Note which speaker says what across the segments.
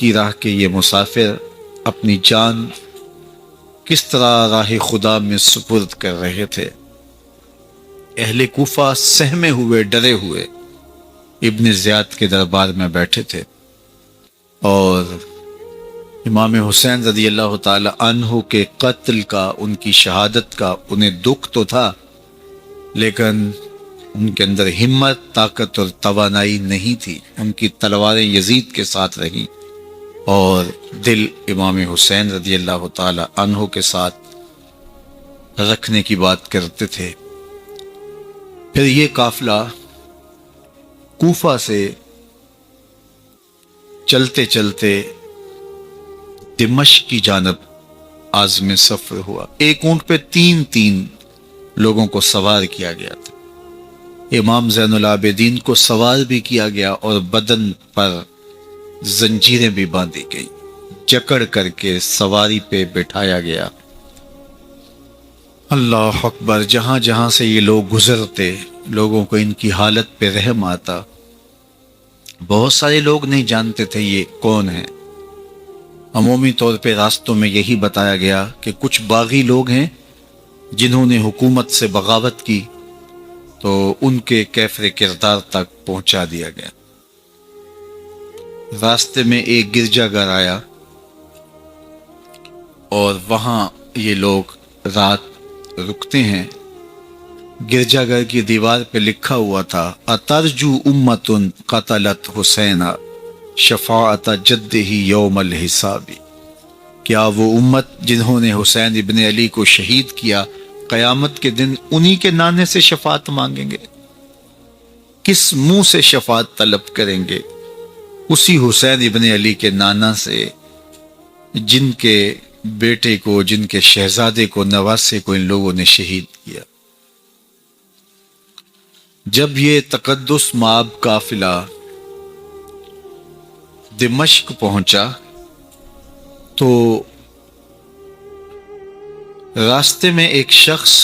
Speaker 1: کی راہ کے یہ مسافر اپنی جان کس طرح راہ خدا میں سپرد کر رہے تھے۔ اہل کوفہ سہمے ہوئے ڈرے ہوئے ابن زیاد کے دربار میں بیٹھے تھے، اور امام حسین رضی اللہ تعالی عنہ کے قتل کا، ان کی شہادت کا انہیں دکھ تو تھا، لیکن ان کے اندر ہمت، طاقت اور توانائی نہیں تھی۔ ان کی تلواریں یزید کے ساتھ رہیں اور دل امام حسین رضی اللہ تعالی عنہ کے ساتھ رکھنے کی بات کرتے تھے۔ پھر یہ قافلہ کوفہ سے چلتے چلتے دمشق کی جانب عازم سفر ہوا۔ ایک اونٹ پہ تین لوگوں کو سوار کیا گیا تھا۔ امام زین العابدین کو سوار بھی کیا گیا اور بدن پر زنجیریں بھی باندھی گئی، جکڑ کر کے سواری پہ بٹھایا گیا۔ اللہ اکبر! جہاں جہاں سے یہ لوگ گزرتے، لوگوں کو ان کی حالت پہ رحم آتا۔ بہت سارے لوگ نہیں جانتے تھے یہ کون ہیں۔ عمومی طور پہ راستوں میں یہی بتایا گیا کہ کچھ باغی لوگ ہیں جنہوں نے حکومت سے بغاوت کی، تو ان کے کیفر کردار تک پہنچا دیا گیا۔ راستے میں ایک گرجا گھر آیا اور وہاں یہ لوگ رات رکتے ہیں۔ گرجا گھر کی دیوار پہ لکھا ہوا تھا: اترجو امت قتلت حسینا شفاعت جدہ یوم الحساب۔ کیا وہ امت جنہوں نے حسین ابن علی کو شہید کیا، قیامت کے دن انہی کے نانے سے شفاعت مانگیں گے؟ کس منہ سے شفاعت طلب کریں گے؟ اسی حسین ابن علی کے نانا سے، جن کے بیٹے کو، جن کے شہزادے کو، نواسے کو ان لوگوں نے شہید کیا۔ جب یہ تقدس مآب قافلہ دمشق پہنچا تو راستے میں ایک شخص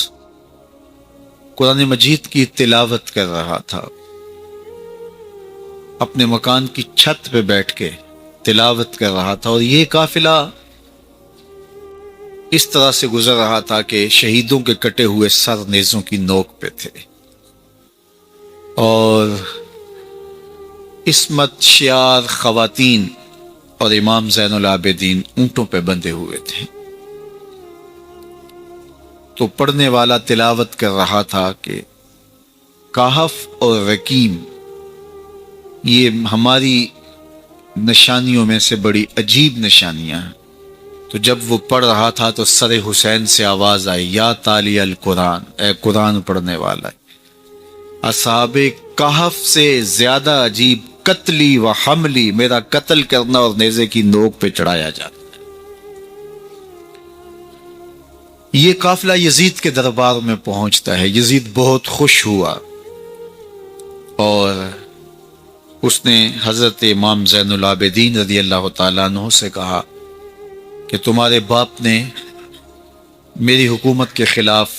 Speaker 1: قرآن مجید کی تلاوت کر رہا تھا، اپنے مکان کی چھت پہ بیٹھ کے تلاوت کر رہا تھا، اور یہ قافلہ اس طرح سے گزر رہا تھا کہ شہیدوں کے کٹے ہوئے سر نیزوں کی نوک پہ تھے، اور عصمت شیار خواتین اور امام زین العابدین اونٹوں پہ بندھے ہوئے تھے۔ تو پڑھنے والا تلاوت کر رہا تھا کہ کہف اور رقیم یہ ہماری نشانیوں میں سے بڑی عجیب نشانیاں ہیں۔ تو جب وہ پڑھ رہا تھا تو سر حسین سے آواز آئی: یا تالی القرآن، اے قرآن پڑھنے والا، اصحاب کہف سے زیادہ عجیب قتلی و حملی، میرا قتل کرنا اور نیزے کی نوک پہ چڑھایا جاتا۔ یہ قافلہ یزید کے دربار میں پہنچتا ہے۔ یزید بہت خوش ہوا اور اس نے حضرت امام زین العابدین رضی اللہ تعالیٰ عنہ سے کہا کہ تمہارے باپ نے میری حکومت کے خلاف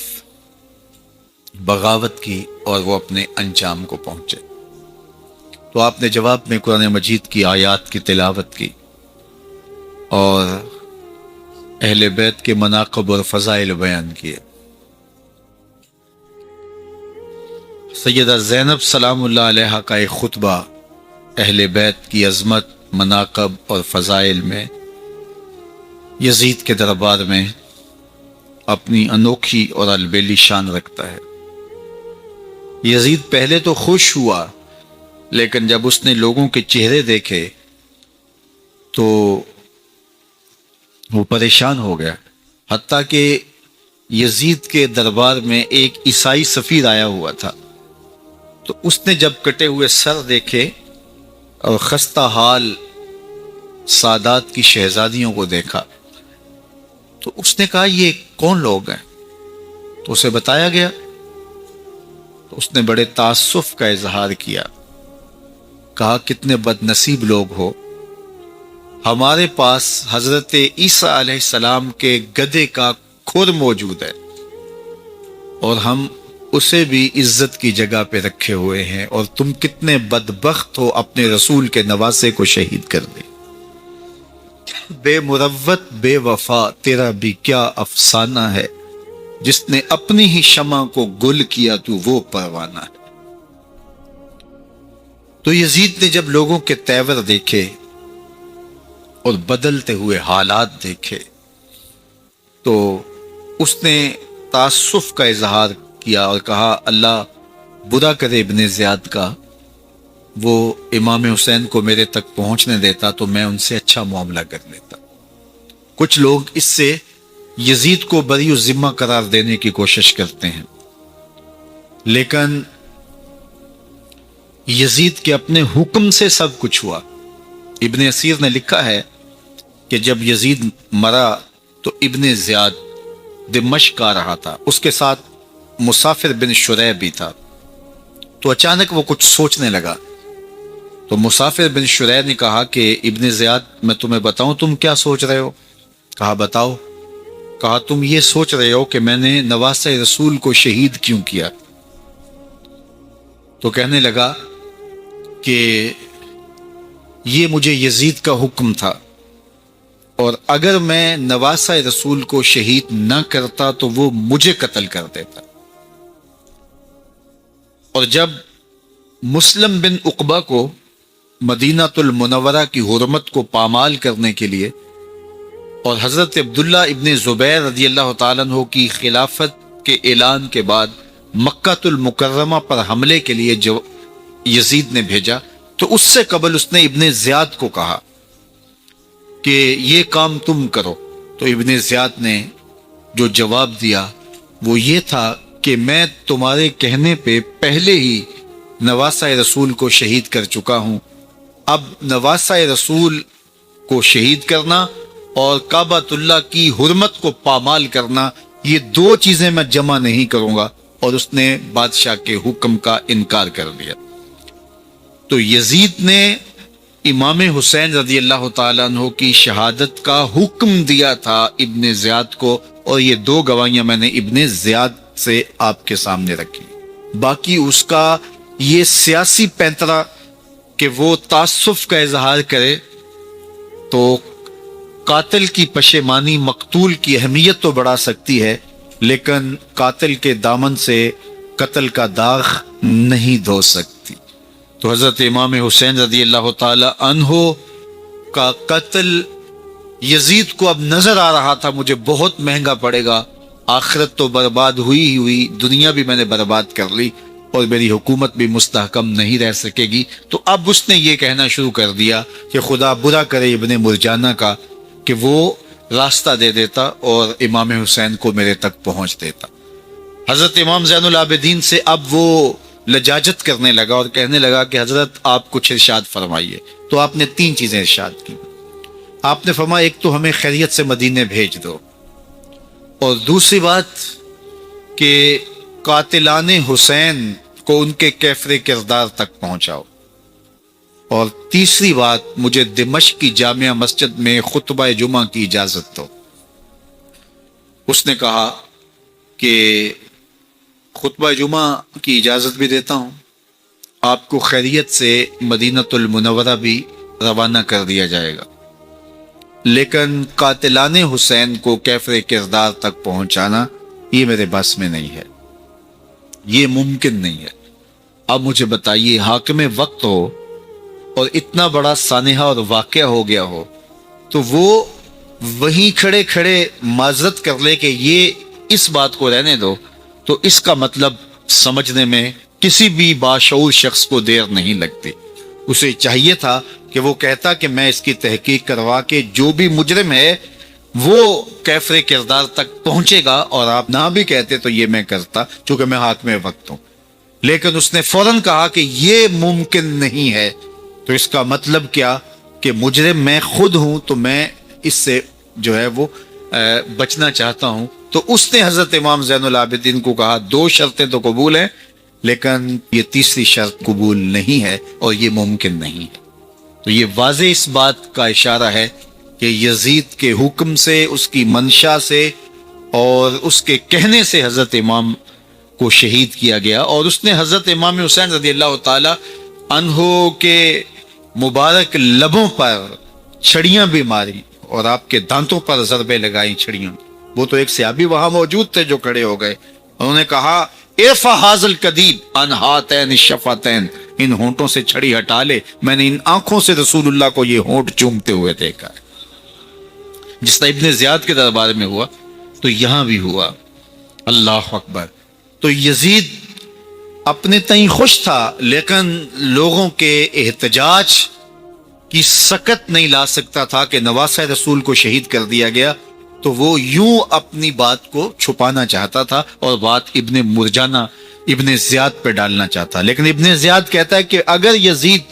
Speaker 1: بغاوت کی اور وہ اپنے انجام کو پہنچے۔ تو آپ نے جواب میں قرآن مجید کی آیات کی تلاوت کی اور اہل بیت کے مناقب اور فضائل بیان کیے۔ سیدہ زینب سلام اللہ علیہا کا ایک خطبہ اہل بیت کی عظمت، مناقب اور فضائل میں یزید کے دربار میں اپنی انوکھی اور البیلی شان رکھتا ہے۔ یزید پہلے تو خوش ہوا، لیکن جب اس نے لوگوں کے چہرے دیکھے تو وہ پریشان ہو گیا، حتیٰ کہ یزید کے دربار میں ایک عیسائی سفیر آیا ہوا تھا، تو اس نے جب کٹے ہوئے سر دیکھے اور خستہ حال سادات کی شہزادیوں کو دیکھا تو اس نے کہا یہ کون لوگ ہیں؟ تو اسے بتایا گیا، تو اس نے بڑے تاسف کا اظہار کیا، کہا کتنے بد نصیب لوگ ہو، ہمارے پاس حضرت عیسیٰ علیہ السلام کے گدھے کا کھر موجود ہے اور ہم اسے بھی عزت کی جگہ پہ رکھے ہوئے ہیں، اور تم کتنے بدبخت ہو اپنے رسول کے نواسے کو شہید کر دے۔ بے مروت بے وفا تیرا بھی کیا افسانہ ہے، جس نے اپنی ہی شمع کو گل کیا تو وہ پروانہ ہے۔ تو یزید نے جب لوگوں کے تیور دیکھے اور بدلتے ہوئے حالات دیکھے تو اس نے تعصف کا اظہار کیا اور کہا اللہ برا کرے ابن زیاد کا، وہ امام حسین کو میرے تک پہنچنے دیتا تو میں ان سے اچھا معاملہ کر لیتا۔ کچھ لوگ اس سے یزید کو بری الذمہ قرار دینے کی کوشش کرتے ہیں، لیکن یزید کے اپنے حکم سے سب کچھ ہوا۔ ابن اسیر نے لکھا ہے کہ جب یزید مرا تو ابن زیاد دمشق آ رہا تھا، اس کے ساتھ مسافر بن شریح بھی تھا، تو اچانک وہ کچھ سوچنے لگا۔ تو مسافر بن شریح نے کہا کہ ابن زیاد میں تمہیں بتاؤں تم کیا سوچ رہے ہو؟ کہا بتاؤ۔ کہا تم یہ سوچ رہے ہو کہ میں نے نواسہ رسول کو شہید کیوں کیا؟ تو کہنے لگا کہ یہ مجھے یزید کا حکم تھا، اور اگر میں نواسہ رسول کو شہید نہ کرتا تو وہ مجھے قتل کر دیتا۔ اور جب مسلم بن عقبہ کو مدینہ المنورہ کی حرمت کو پامال کرنے کے لیے اور حضرت عبداللہ ابن زبیر رضی اللہ تعالیٰ عنہ کی خلافت کے اعلان کے بعد مکہ المکرمہ پر حملے کے لیے جو یزید نے بھیجا، تو اس سے قبل اس نے ابن زیاد کو کہا کہ یہ کام تم کرو۔ تو ابن زیاد نے جو جواب دیا وہ یہ تھا کہ میں تمہارے کہنے پہ پہلے ہی نواسہ رسول کو شہید کر چکا ہوں، اب نواسہ رسول کو شہید کرنا اور کعبۃ اللہ کی حرمت کو پامال کرنا، یہ دو چیزیں میں جمع نہیں کروں گا۔ اور اس نے بادشاہ کے حکم کا انکار کر دیا۔ تو یزید نے امام حسین رضی اللہ تعالیٰ عنہ کی شہادت کا حکم دیا تھا ابن زیاد کو، اور یہ دو گواہیاں میں نے ابن زیاد سے آپ کے سامنے رکھی۔ باقی اس کا یہ سیاسی پینترا کہ وہ تعصب کا اظہار کرے، تو قاتل کی پشیمانی مقتول کی اہمیت تو بڑھا سکتی ہے، لیکن قاتل کے دامن سے قتل کا داغ نہیں دھو سکتی۔ تو حضرت امام حسین رضی اللہ تعالی عنہ کا قتل یزید کو اب نظر آ رہا تھا مجھے بہت مہنگا پڑے گا، آخرت تو برباد ہوئی ہی ہوئی، دنیا بھی میں نے برباد کر لی اور میری حکومت بھی مستحکم نہیں رہ سکے گی۔ تو اب اس نے یہ کہنا شروع کر دیا کہ خدا برا کرے ابن مرجانہ کا کہ وہ راستہ دے دیتا اور امام حسین کو میرے تک پہنچ دیتا۔ حضرت امام زین العابدین سے اب وہ لجاجت کرنے لگا اور کہنے لگا کہ حضرت آپ کچھ ارشاد فرمائیے۔ تو آپ نے تین چیزیں ارشاد کی۔ آپ نے فرمایا ایک تو ہمیں خیریت سے مدینے بھیج دو، اور دوسری بات کہ قاتلان حسین کو ان کے کیفر کردار تک پہنچاؤ، اور تیسری بات مجھے دمشق کی جامعہ مسجد میں خطبہ جمعہ کی اجازت دو۔ اس نے کہا کہ خطبہ جمعہ کی اجازت بھی دیتا ہوں، آپ کو خیریت سے مدینہ المنورہ بھی روانہ کر دیا جائے گا، لیکن قاتلان حسین کو کیفر کردار تک پہنچانا یہ میرے بس میں نہیں ہے، یہ ممکن نہیں ہے۔ اب مجھے بتائیے، حاکم وقت ہو اور اتنا بڑا سانحہ اور واقعہ ہو گیا ہو تو وہ وہیں کھڑے کھڑے معذرت کر لے کہ یہ اس بات کو رہنے دو، تو اس کا مطلب سمجھنے میں کسی بھی باشعور شخص کو دیر نہیں لگتی۔ اسے چاہیے تھا کہ وہ کہتا کہ میں اس کی تحقیق کروا کے جو بھی مجرم ہے وہ کیفر کردار تک پہنچے گا، اور آپ نہ بھی کہتے تو یہ میں کرتا چونکہ میں حاکم وقت ہوں، لیکن اس نے فوراً کہا کہ یہ ممکن نہیں ہے۔ تو اس کا مطلب کیا کہ مجرم میں خود ہوں، تو میں اس سے جو ہے وہ بچنا چاہتا ہوں۔ تو اس نے حضرت امام زین العابدین کو کہا دو شرطیں تو قبول ہیں، لیکن یہ تیسری شرط قبول نہیں ہے اور یہ ممکن نہیں ہے۔ تو یہ واضح اس بات کا اشارہ ہے کہ یزید کے حکم سے، اس کی منشا سے اور اس کے کہنے سے حضرت امام کو شہید کیا گیا، اور اس نے حضرت امام حسین رضی اللہ تعالی عنہ کے مبارک لبوں پر چھڑیاں بھی ماری اور آپ کے دانتوں پر ضربیں لگائیں چھڑیوں. وہ تو ایک صحابی وہاں موجود تھے جو کھڑے ہو گئے. انہوں نے کہا ارفع ھذا القدید عن ھاتین الشفتین، ان ہونٹوں سے چھڑی ہٹا لے، میں نے ان آنکھوں سے رسول اللہ کو یہ ہونٹ چومتے ہوئے دیکھا ہے. جس طرح ابن زیاد کے دربار میں ہوا تو یہاں بھی ہوا. اللہ اکبر. تو یزید اپنے تئیں خوش تھا، لیکن لوگوں کے احتجاج کی سکت نہیں لا سکتا تھا کہ نواسہ رسول کو شہید کر دیا گیا. تو وہ یوں اپنی بات کو چھپانا چاہتا تھا اور بات ابن مرجانہ ابن زیاد پہ ڈالنا چاہتا. لیکن ابن زیاد کہتا ہے کہ اگر یزید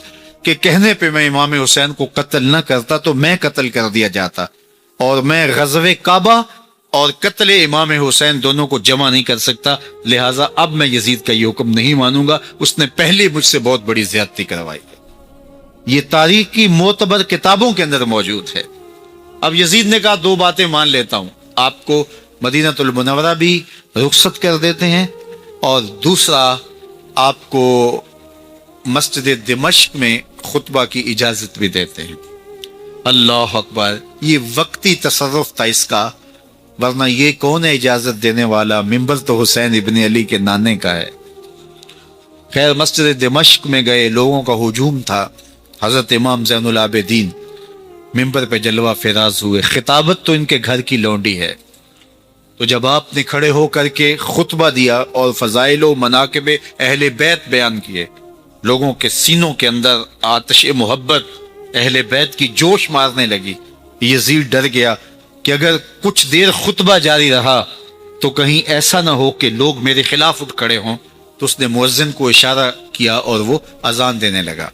Speaker 1: کے کہنے پہ میں امام حسین کو قتل نہ کرتا تو میں قتل کر دیا جاتا، اور میں غزوہ کعبہ اور قتل امام حسین دونوں کو جمع نہیں کر سکتا، لہٰذا اب میں یزید کا یہ حکم نہیں مانوں گا، اس نے پہلے مجھ سے بہت بڑی زیادتی کروائی. یہ تاریخ کی معتبر کتابوں کے اندر موجود ہے. اب یزید نے کہا دو باتیں مان لیتا ہوں، آپ کو مدینہ المنورہ بھی رخصت کر دیتے ہیں، اور دوسرا آپ کو مسجد دمشق میں خطبہ کی اجازت بھی دیتے ہیں. اللہ اکبر. یہ وقتی تصرف تھا اس کا، ورنہ یہ کون ہے اجازت دینے والا؟ ممبر تو حسین ابن علی کے نانے کا ہے. خیر مسجد دمشق میں گئے، لوگوں کا ہجوم تھا. حضرت امام زین العابدین ممبر پہ جلوہ فراز ہوئے. خطابت تو ان کے گھر کی لونڈی ہے. تو جب آپ نے کھڑے ہو کر کے خطبہ دیا اور فضائل و مناقب اہل بیت بیان کیے، لوگوں کے سینوں کے اندر آتش محبت اہل بیت کی جوش مارنے لگی. یزید ڈر گیا کہ اگر کچھ دیر خطبہ جاری رہا تو کہیں ایسا نہ ہو کہ لوگ میرے خلاف اٹھ کھڑے ہوں. تو اس نے مؤذن کو اشارہ کیا اور وہ اذان دینے لگا.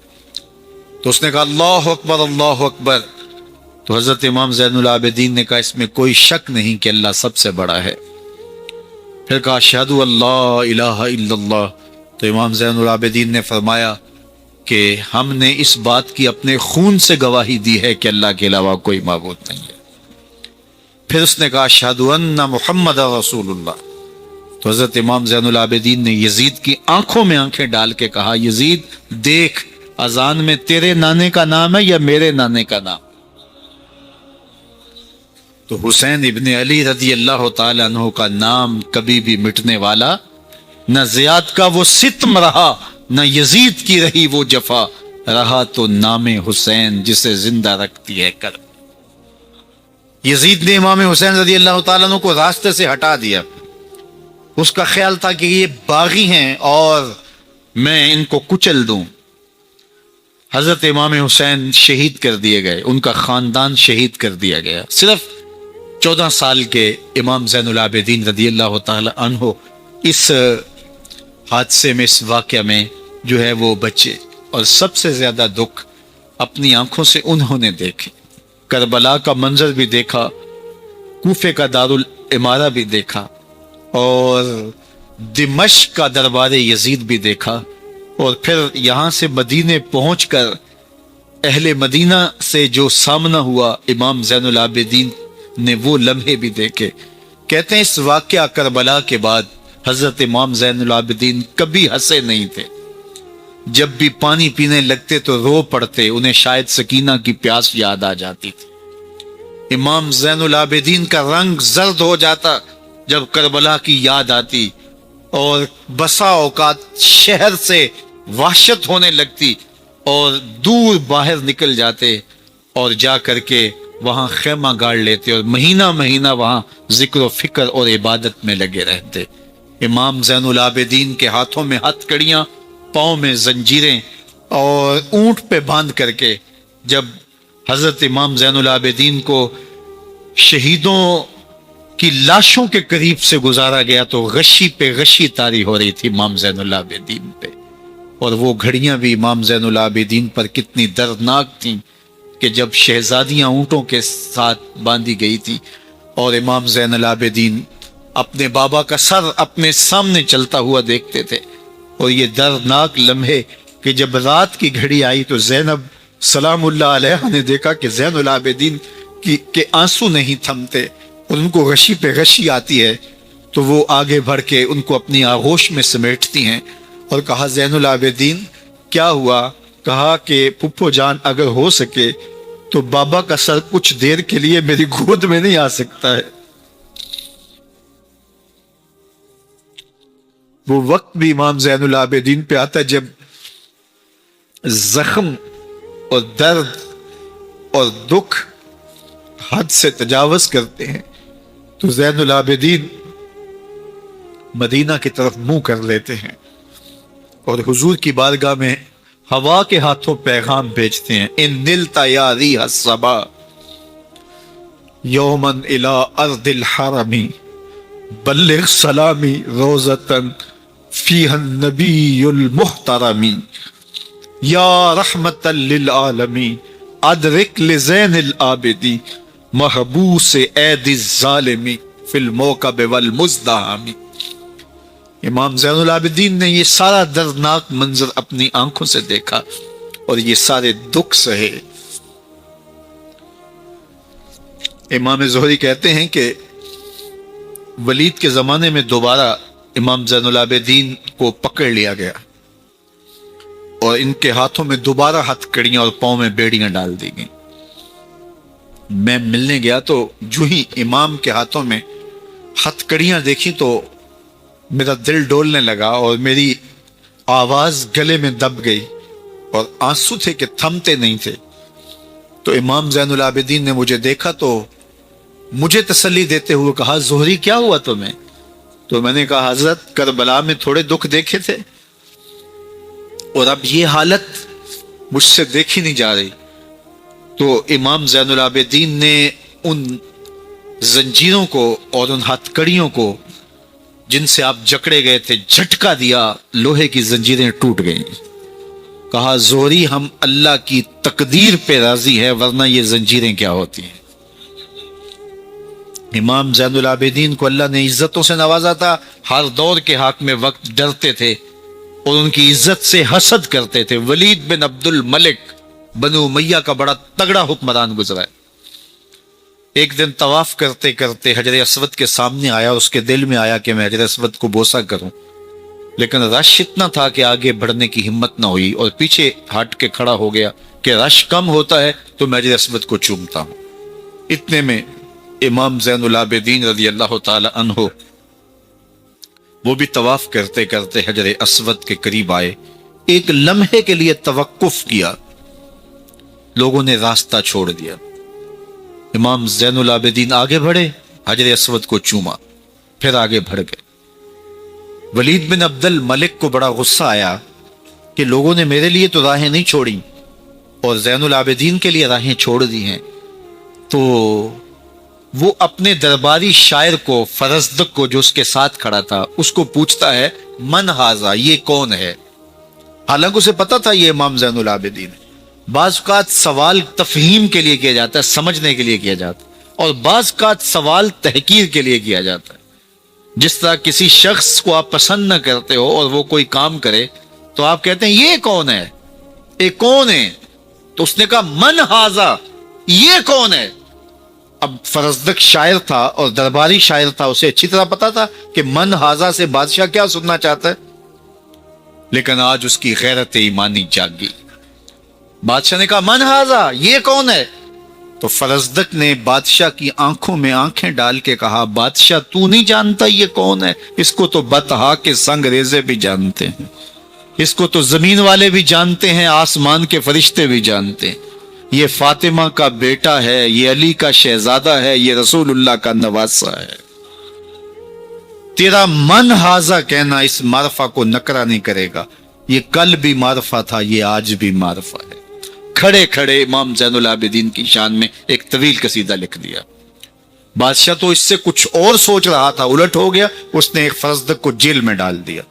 Speaker 1: تو اس نے کہا اللہ اکبر اللہ اکبر. تو حضرت امام زین العابدین نے کہا اس میں کوئی شک نہیں کہ اللہ سب سے بڑا ہے. پھر کہا اشہد اللہ الہ الا اللہ. تو امام زین العابدین نے فرمایا کہ ہم نے اس بات کی اپنے خون سے گواہی دی ہے کہ اللہ کے علاوہ کوئی معبود نہیں ہے. پھر اس نے کہا اشہد ان محمد رسول اللہ. تو حضرت امام زین العابدین نے یزید کی آنکھوں میں آنکھیں ڈال کے کہا یزید دیکھ، اذان میں تیرے نانے کا نام ہے یا میرے نانے کا نام؟ تو حسین ابن علی رضی اللہ تعالی عنہ کا نام کبھی بھی مٹنے والا نہ زیاد کا وہ ستم رہا، نہ یزید کی رہی وہ جفا، رہا تو نام حسین جسے زندہ رکھتی ہے کر. یزید نے امام حسین رضی اللہ تعالیٰ عنہ کو راستے سے ہٹا دیا. اس کا خیال تھا کہ یہ باغی ہیں اور میں ان کو کچل دوں. حضرت امام حسین شہید کر دیے گئے، ان کا خاندان شہید کر دیا گیا. صرف 14 سال کے امام زین العابدین رضی اللہ تعالی عنہ اس حادثے میں، اس واقعہ میں جو ہے وہ بچے. اور سب سے زیادہ دکھ اپنی آنکھوں سے انہوں نے دیکھے. کربلا کا منظر بھی دیکھا، کوفے کا دارالعمارہ بھی دیکھا، اور دمشق کا دربار یزید بھی دیکھا، اور پھر یہاں سے مدینے پہنچ کر اہل مدینہ سے جو سامنا ہوا امام زین العابدین نے وہ لمحے بھی دیکھے. کہتے ہیں اس واقعہ کربلا کے بعد حضرت امام زین العابدین کبھی ہنسے نہیں تھے. جب بھی پانی پینے لگتے تو رو پڑتے، انہیں شاید سکینہ کی پیاس یاد آ جاتی تھی. امام زین العابدین کا رنگ زرد ہو جاتا جب کربلا کی یاد آتی، اور بسا اوقات شہر سے وحشت ہونے لگتی اور دور باہر نکل جاتے اور جا کر کے وہاں خیمہ گاڑ لیتے اور مہینہ مہینہ وہاں ذکر و فکر اور عبادت میں لگے رہتے. امام زین العابدین کے ہاتھوں میں ہتھ کڑیاں، پاؤں میں زنجیریں، اور اونٹ پہ باندھ کر کے جب حضرت امام زین العابدین کو شہیدوں کی لاشوں کے قریب سے گزارا گیا تو غشی پہ غشی طاری ہو رہی تھی امام زین العابدین پہ. اور وہ گھڑیاں بھی امام زین العابدین پر کتنی دردناک تھیں کہ جب شہزادیاں اونٹوں کے ساتھ باندھی گئی تھی اور امام زین العابدین اپنے بابا کا سر اپنے سامنے چلتا ہوا دیکھتے تھے. اور یہ دردناک لمحے کہ جب رات کی گھڑی آئی تو زینب سلام اللہ علیہ نے دیکھا کہ زین العابدین کے آنسو نہیں تھمتے اور ان کو غشی پہ غشی آتی ہے، تو وہ آگے بڑھ کے ان کو اپنی آغوش میں سمیٹتی ہیں اور کہا زین العابدین کیا ہوا؟ کہا کہ پھپھو جان اگر ہو سکے تو بابا کا سر کچھ دیر کے لیے میری گود میں نہیں آ سکتا ہے. وہ وقت بھی امام زین العابدین پہ آتا ہے جب زخم اور درد اور دکھ حد سے تجاوز کرتے ہیں تو زین العابدین مدینہ کی طرف منہ کر لیتے ہیں اور حضور کی بارگاہ میں ہوا کے ہاتھوں پیغام بھیجتے ہیں. ان نلتا یا ریح الصبا یومن الی ارض الحرمی بلغ سلامی روزتن فیہ النبی المحترمی یا رحمتا للعالمین ادرک لزین العابدی محبوس عید الظالمی فی الموکب والمزدحمی. امام زین العابدین نے یہ سارا دردناک منظر اپنی آنکھوں سے دیکھا اور یہ سارے دکھ سہے. امام زہری کہتے ہیں کہ ولید کے زمانے میں دوبارہ امام زین العابدین کو پکڑ لیا گیا اور ان کے ہاتھوں میں دوبارہ ہتھ کڑیاں اور پاؤں میں بیڑیاں ڈال دی گئیں. میں ملنے گیا تو جو ہی امام کے ہاتھوں میں ہتھ کڑیاں دیکھی تو میرا دل ڈولنے لگا اور میری آواز گلے میں دب گئی اور آنسو تھے کہ تھمتے نہیں تھے. تو امام زین العابدین نے مجھے دیکھا تو مجھے تسلی دیتے ہوئے کہا زہری کیا ہوا تمہیں؟ تو میں نے کہا حضرت کربلا میں تھوڑے دکھ دیکھے تھے اور اب یہ حالت مجھ سے دیکھی نہیں جا رہی. تو امام زین العابدین نے ان زنجیروں کو اور ان ہتھ کڑیوں کو جن سے آپ جکڑے گئے تھے جھٹکا دیا، لوہے کی زنجیریں ٹوٹ گئیں. کہا زہری ہم اللہ کی تقدیر پہ راضی ہے ورنہ یہ زنجیریں کیا ہوتی ہیں. امام زین العابدین کو اللہ نے عزتوں سے نوازا تھا. ہر دور کے حاکم وقت ڈرتے تھے اور ان کی عزت سے حسد کرتے تھے. ولید بن عبد الملک بنو امیہ کا بڑا تگڑا حکمران گزرا ہے. ایک دن طواف کرتے کرتے حجر اسود کے سامنے آیا، اس کے دل میں آیا کہ میں حجر اسود کو بوسہ کروں، لیکن رش اتنا تھا کہ آگے بڑھنے کی ہمت نہ ہوئی اور پیچھے ہٹ کے کھڑا ہو گیا کہ رش کم ہوتا ہے تو میں حجر اسود کو چومتا ہوں. اتنے میں امام زین العابدین رضی اللہ تعالی عنہ وہ بھی طواف کرتے کرتے حجر اسود کے قریب آئے. ایک لمحے کے لیے توقف کیا، لوگوں نے راستہ چھوڑ دیا. امام زین العابدین آگے بڑھے، حجر اسود کو چوما، پھر آگے بڑھ گئے. ولید بن عبد الملک کو بڑا غصہ آیا کہ لوگوں نے میرے لیے تو راہیں نہیں چھوڑی اور زین العابدین کے لیے راہیں چھوڑ دی ہیں. تو وہ اپنے درباری شاعر کو، فرزدق کو جو اس کے ساتھ کھڑا تھا، اس کو پوچھتا ہے من ہاذا، یہ کون ہے؟ حالانکہ اسے پتا تھا یہ امام زین العابدین ہے. بعض اوقات سوال تفہیم کے لیے کیا جاتا ہے، سمجھنے کے لیے کیا جاتا ہے، اور بعض اوقات سوال تحقیر کے لیے کیا جاتا ہے. جس طرح کسی شخص کو آپ پسند نہ کرتے ہو اور وہ کوئی کام کرے تو آپ کہتے ہیں یہ کون ہے، یہ کون ہے؟ تو اس نے کہا من ہاذا، یہ کون ہے؟ اب فرزدق شاعر تھا اور درباری شاعر تھا، اسے اچھی طرح پتا تھا کہ من ہاذا سے بادشاہ کیا سننا چاہتا ہے، لیکن آج اس کی غیرت ایمانی جاگ گئی. بادشاہ نے کہا من ہاذا، یہ کون ہے؟ تو فرزدق نے بادشاہ کی آنکھوں میں آنکھیں ڈال کے کہا بادشاہ تو نہیں جانتا یہ کون ہے؟ اس کو تو بطحا کے سنگ ریزے بھی جانتے ہیں، اس کو تو زمین والے بھی جانتے ہیں، آسمان کے فرشتے بھی جانتے ہیں. یہ فاطمہ کا بیٹا ہے، یہ علی کا شہزادہ ہے، یہ رسول اللہ کا نواسہ ہے. تیرا من ہاذا کہنا اس معرفہ کو نکرا نہیں کرے گا. یہ کل بھی معرفہ تھا، یہ آج بھی معرفہ ہے. کھڑے کھڑے امام زین العابدین کی شان میں ایک طویل قصیدہ لکھ دیا. بادشاہ تو اس سے کچھ اور سوچ رہا تھا، الٹ ہو گیا. اس نے ایک فرزدق کو جیل میں ڈال دیا.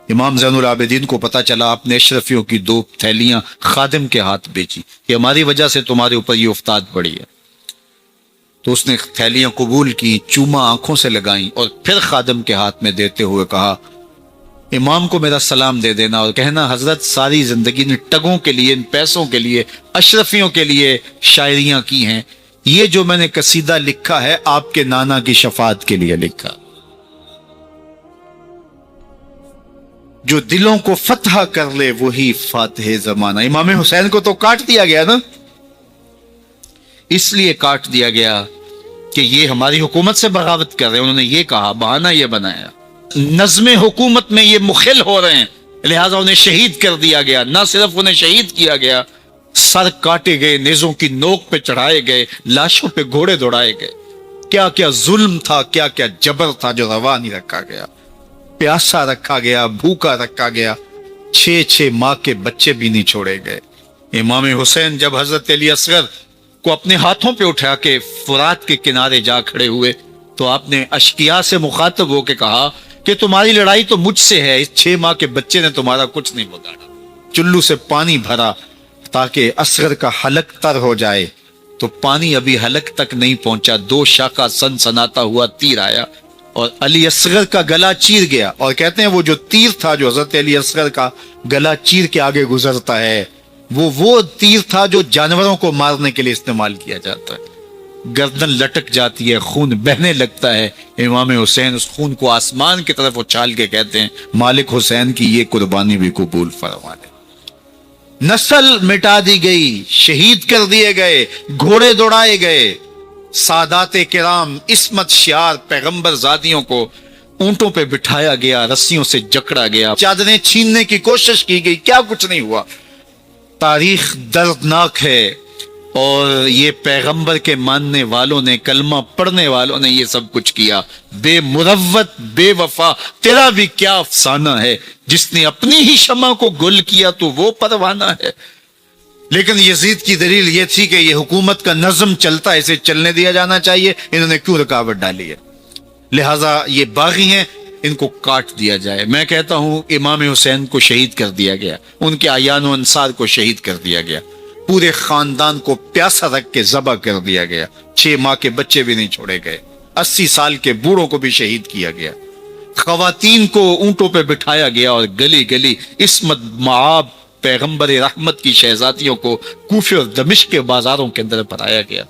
Speaker 1: امام زین العابدین کو پتا چلا آپ نے اشرفیوں کی 2 تھیلیاں خادم کے ہاتھ بیچی کہ ہماری وجہ سے تمہارے اوپر یہ افتاد پڑی ہے. تو اس نے تھیلیاں قبول کی، چوما آنکھوں سے لگائیں اور پھر خادم کے ہاتھ میں دیتے ہوئے کہا امام کو میرا سلام دے دینا اور کہنا حضرت ساری زندگی نے ٹگوں کے لیے، ان پیسوں کے لیے، اشرفیوں کے لیے شاعریاں کی ہیں. یہ جو میں نے قصیدہ لکھا ہے آپ کے نانا کی شفاعت کے لیے لکھا، جو دلوں کو فتح کر لے وہی فاتح زمانہ. امام حسین کو تو کاٹ دیا گیا نا، اس لیے کاٹ دیا گیا کہ یہ ہماری حکومت سے بغاوت کر رہے ہیں. انہوں نے یہ کہا، بہانہ یہ بنایا، نظم حکومت میں یہ مخل ہو رہے ہیں، لہٰذا انہیں شہید کر دیا گیا. نہ صرف انہیں شہید کیا گیا، سر کاٹے گئے، نیزوں کی نوک پہ چڑھائے گئے، لاشوں پہ گھوڑے دوڑائے گئے. کیا کیا ظلم تھا، کیا کیا جبر تھا جو روا نہیں رکھا گیا. پیاسا رکھا گیا، بھوکا رکھا گیا، 6 ماہ کے بچے بھی نہیں چھوڑے گئے. امام حسین جب حضرت علی اصغر کو اپنے ہاتھوں پہ اٹھا کے فرات کے کنارے جا کھڑے ہوئے تو آپ نے اشقیاء سے مخاطب ہو کے کہا کہ تمہاری لڑائی تو مجھ سے ہے، اس 6 ماہ کے بچے نے تمہارا کچھ نہیں بگاڑا. چلو سے پانی بھرا تاکہ اصغر کا حلق تر ہو جائے، تو پانی ابھی حلق تک نہیں پہنچا، 2 شاخہ سنسناتا ہوا تیر آیا اور علی اصغر کا گلا چیر گیا. اور کہتے ہیں وہ جو تیر تھا جو حضرت علی اصغر کا گلا چیر کے آگے گزرتا ہے، وہ تیر تھا جو جانوروں کو مارنے کے لیے استعمال کیا جاتا ہے. گردن لٹک جاتی ہے، خون بہنے لگتا ہے. امام حسین اس خون کو آسمان کی طرف اچھال کے کہتے ہیں مالک حسین کی یہ قربانی بھی قبول فرما لے. نسل مٹا دی گئی، شہید کر دیے گئے، گھوڑے دوڑائے گئے. سادات کرام، عصمت شیار پیغمبر زادیوں کو اونٹوں پہ بٹھایا گیا، رسیوں سے جکڑا گیا، چادریں چھیننے کی کوشش کی گئی، کیا کچھ نہیں ہوا. تاریخ دردناک ہے، اور یہ پیغمبر کے ماننے والوں نے، کلمہ پڑھنے والوں نے یہ سب کچھ کیا. بے مروت، بے وفا، تیرا بھی کیا افسانہ ہے. جس نے اپنی ہی شمع کو گل کیا تو وہ پروانہ ہے. لیکن یزید کی دلیل یہ تھی کہ یہ حکومت کا نظم چلتا ہے، اسے چلنے دیا جانا چاہیے، انہوں نے کیوں رکاوٹ ڈالی ہے، لہٰذا یہ باغی ہیں، ان کو کاٹ دیا جائے. میں کہتا ہوں امام حسین کو شہید کر دیا گیا، ان کے اعیان و انصار کو شہید کر دیا گیا، پورے خاندان کو پیاسا رکھ کے ذبح کر دیا گیا، 6 ماہ کے بچے بھی نہیں چھوڑے گئے، 80 سال کے بوڑھوں کو بھی شہید کیا گیا، خواتین کو اونٹوں پہ بٹھایا گیا، اور گلی گلی عصمت معاب پیغمبر رحمت کی شہزادیوں کو کوفے اور دمشق کے بازاروں کے اندر بھرایا گیا.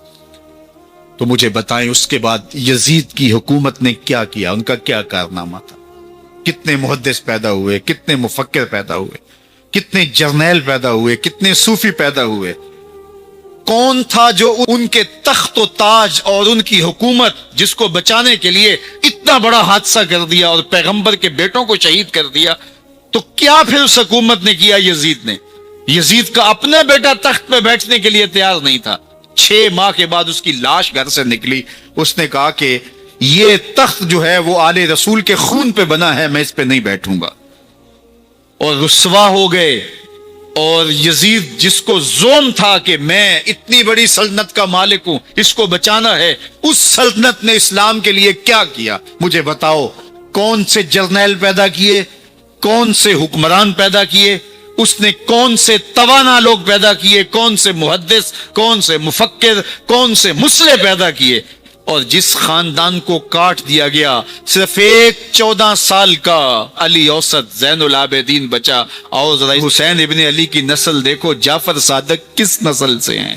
Speaker 1: تو مجھے بتائیں اس کے بعد یزید کی حکومت نے کیا کیا، ان کا کیا کارنامہ تھا؟ کتنے محدث پیدا ہوئے، کتنے مفکر پیدا ہوئے، کتنے جرنیل پیدا ہوئے، کتنے صوفی پیدا ہوئے. کون تھا جو ان کے تخت و تاج اور ان کی حکومت جس کو بچانے کے لیے اتنا بڑا حادثہ کر دیا اور پیغمبر کے بیٹوں کو شہید کر دیا؟ تو کیا پھر اس حکومت نے کیا یزید نے؟ یزید کا اپنا بیٹا تخت پہ بیٹھنے کے لیے تیار نہیں تھا. 6 ماہ کے بعد اس کی لاش گھر سے نکلی، اس نے کہا کہ یہ تخت جو ہے وہ آل رسول کے خون پہ بنا ہے، میں اس پہ نہیں بیٹھوں گا. اور رسوا ہو گئے. اور یزید جس کو زوم تھا کہ میں اتنی بڑی سلطنت کا مالک ہوں، اس کو بچانا ہے، اس سلطنت نے اسلام کے لیے کیا کیا؟ مجھے بتاؤ، کون سے جرنیل پیدا کیے، کون سے حکمران پیدا کیے، اس نے کون سے توانا لوگ پیدا کیے، کون سے محدث، کون سے مفکر، کون سے مسلح پیدا کیے. اور جس خاندان کو کاٹ دیا گیا، صرف ایک 14 سال کا علی اوسط زین العابدین بچا. اور ذرا حسین ابن علی کی نسل دیکھو، جعفر صادق کس نسل سے ہیں،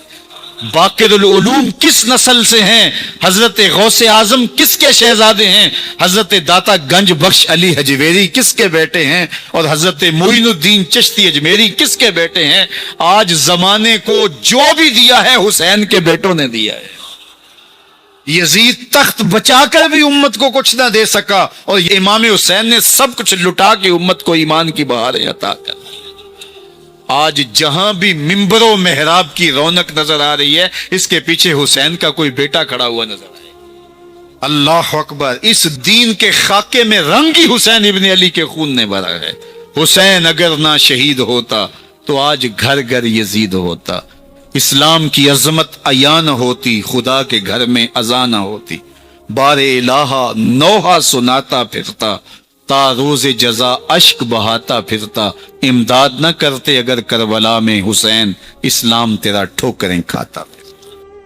Speaker 1: باقر العلوم کس نسل سے ہیں، حضرت غوث اعظم کس کے شہزادے ہیں، حضرت داتا گنج بخش علی حجویری کس کے بیٹے ہیں، اور حضرت معین الدین چشتی اجمیری کس کے بیٹے ہیں. آج زمانے کو جو بھی دیا ہے حسین کے بیٹوں نے دیا ہے. یزید تخت بچا کر بھی امت کو کچھ نہ دے سکا، اور امام حسین نے سب کچھ لٹا کے امت کو ایمان کی بہاریں عطا کر. آج جہاں بھی ممبر و محراب کی رونق نظر آ رہی ہے، اس کے پیچھے حسین کا کوئی بیٹا کھڑا ہوا نظر آئے. اللہ اکبر! اس دین کے خاکے میں رنگ ہی حسین ابن علی کے خون نے بھرا ہے. حسین اگر نہ شہید ہوتا تو آج گھر گھر یزید ہوتا، اسلام کی عظمت عیاں نہ ہوتی، خدا کے گھر میں اذان نہ ہوتی. بار الہ نوحہ سناتا پھرتا، تا روز جزا اشک بہاتا پھرتا. امداد نہ کرتے اگر کربلا میں حسین، اسلام تیرا ٹھوکریں کھاتا.